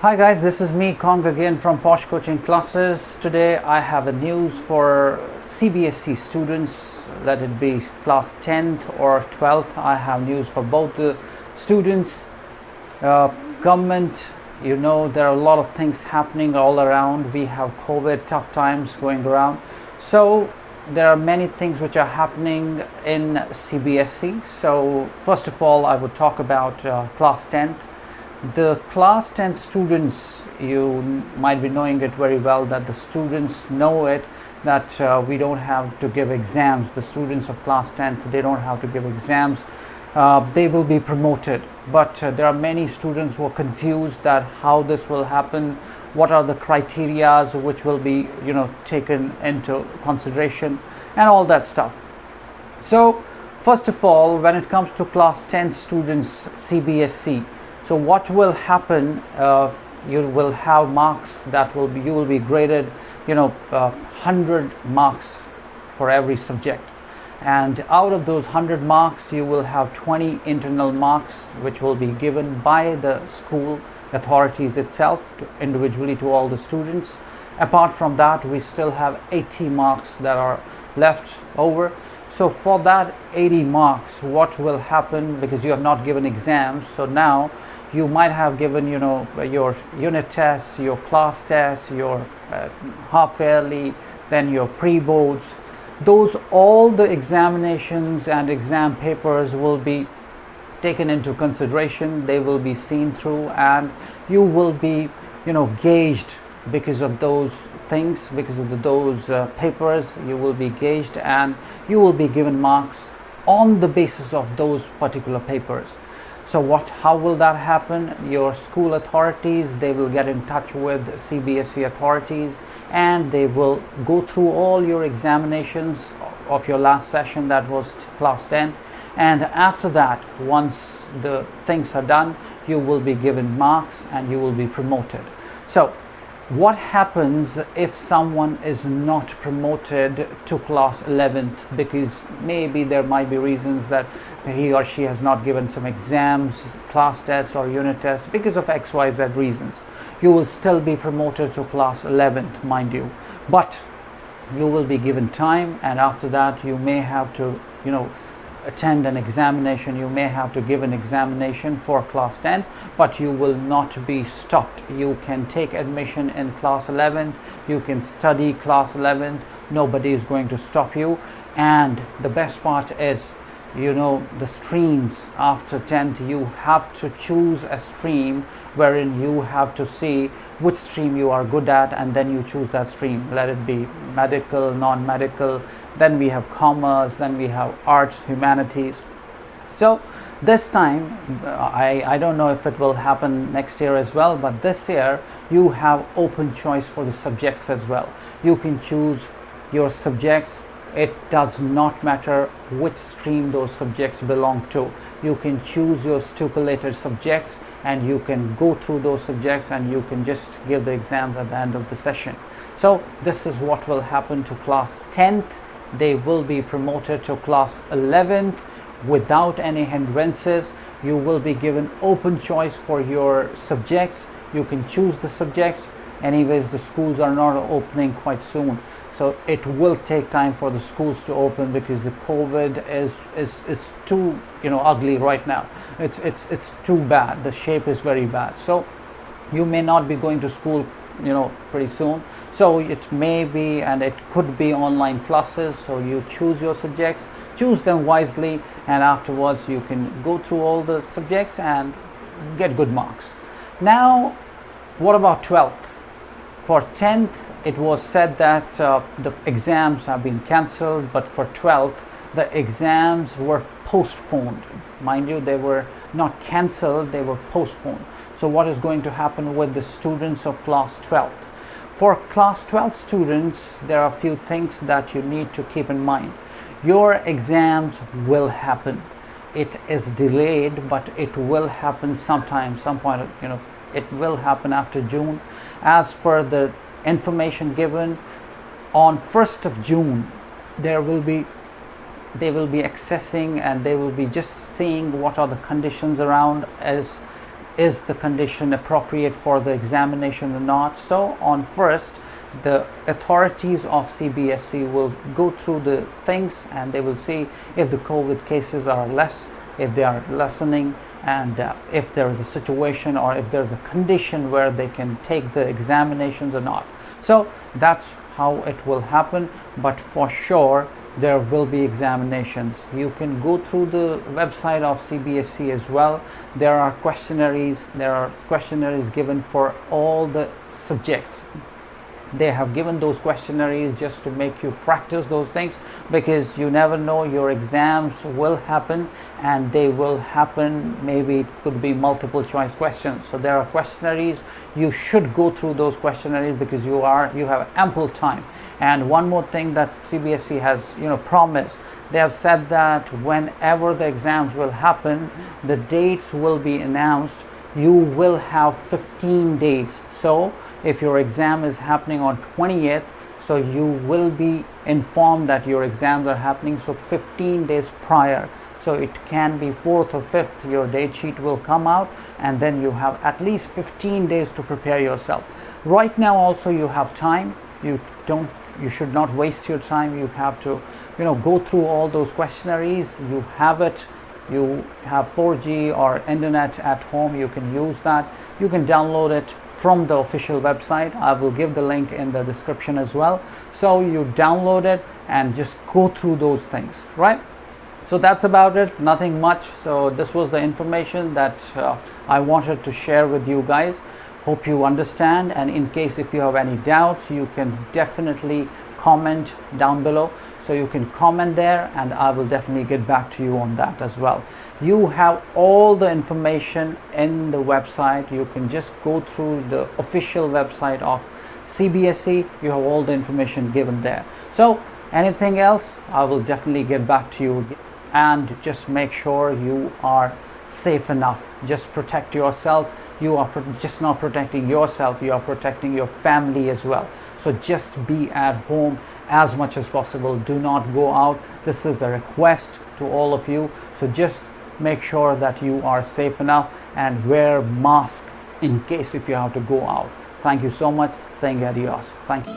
Hi guys, this is me Kong again from Posh Coaching Classes. Today I have a news for CBSC students, let it be class 10th or 12th. I have news for both the students. Government, you know, there are a lot of things happening all around. We have COVID, tough times going around. So there are many things which are happening in CBSC. So first of all, I would talk about class 10th. The class 10 students, you might be knowing it very well, that the students know it, that we don't have to give exams. The students of class 10th, they don't have to give exams. They will be promoted, but there are many students who are confused that how this will happen, what are the criteria which will be taken into consideration, and all that stuff. So first of all, when it comes to class 10 students CBSC, so what will happen, you will have marks that will be, you will be graded 100 marks for every subject, and out of those 100 marks you will have 20 internal marks which will be given by the school authorities itself individually to all the students. Apart from that, we still have 80 marks that are left over. So for that 80 marks, what will happen, because you have not given exams, so now you might have given your unit tests, your class tests, your half yearly, then your pre-boards. Those, all the examinations and exam papers will be taken into consideration. They will be seen through, and you will be gauged because of those things, because of those papers. You will be gauged and you will be given marks on the basis of those particular papers. So how will that happen? Your school authorities, they will get in touch with CBSE authorities, and they will go through all your examinations of your last session, that was class 10, and after that, once the things are done, you will be given marks and you will be promoted. So what happens if someone is not promoted to class 11th, because maybe there might be reasons that he or she has not given some exams, class tests or unit tests, because of XYZ reasons? You will still be promoted to class 11th, mind you, but you will be given time, and after that you may have to attend an examination. You may have to give an examination for class 10, but you will not be stopped. You can take admission in class 11th, you can study class 11th, nobody is going to stop you. And the best part is, the streams after 10th, you have to choose a stream wherein you have to see which stream you are good at, and then you choose that stream. Let it be medical, non-medical, then we have commerce, then we have arts, humanities. So this time, I don't know if it will happen next year as well, but this year you have open choice for the subjects as well. You can choose your subjects. It does not matter which stream those subjects belong to. You can choose your stipulated subjects, and you can go through those subjects, and you can just give the exams at the end of the session. So this is what will happen to class 10th. They will be promoted to class 11th without any hindrances. You will be given open choice for your subjects. You can choose the subjects. Anyways, the schools are not opening quite soon, so it will take time for the schools to open, because the COVID is too ugly right now. It's too bad. The shape is very bad. So you may not be going to school pretty soon. So it may be, and it could be, online classes. So you choose your subjects, choose them wisely, and afterwards you can go through all the subjects and get good marks. Now, what about 12th? For 10th, it was said that the exams have been cancelled, but for 12th, the exams were postponed. Mind you, they were not cancelled, they were postponed. So what is going to happen with the students of class 12th? For class 12 students, there are a few things that you need to keep in mind. Your exams will happen. It is delayed, but it will happen sometime, some point, it will happen after June. As per the information given, on 1st of June, they will be accessing, and they will be just seeing what are the conditions around, as is the condition appropriate for the examination or not. So on first, the authorities of CBSC will go through the things and they will see if the COVID cases are less, if they are lessening, and if there is a situation or if there's a condition where they can take the examinations or not. So that's how it will happen, but for sure there will be examinations. You can go through the website of CBSC as well. There are questionnaires given for all the subjects. They have given those questionnaires just to make you practice those things, because you never know, your exams will happen and they will happen, maybe it could be multiple choice questions. So there are questionnaires, you should go through those questionnaires because you have ample time. And one more thing that CBSC has promised, they have said that whenever the exams will happen, the dates will be announced. You will have 15 days. So if your exam is happening on 20th, so you will be informed that your exams are happening, so 15 days prior. So it can be 4th or 5th, your date sheet will come out, and then you have at least 15 days to prepare yourself. Right now also you have time. You should not waste your time. You have to go through all those questionnaires. You have it. You have 4G or internet at home, you can use that. You can download it from the official website. I will give the link in the description as well. So you download it and just go through those things, right? So that's about it, nothing much. So this was the information that I wanted to share with you guys. Hope you understand, and in case if you have any doubts, you can definitely comment down below. So you can comment there and I will definitely get back to you on that as well. You have all the information in the website. You can just go through the official website of CBSE. You have all the information given there. So anything else, I will definitely get back to you. And just make sure you are safe enough. Just protect yourself. You are just not protecting yourself, you are protecting your family as well. So just be at home as much as possible. Do not go out. This is a request to all of you. So just make sure that you are safe enough and wear mask in case if you have to go out. Thank you so much. Saying adios. Thank you.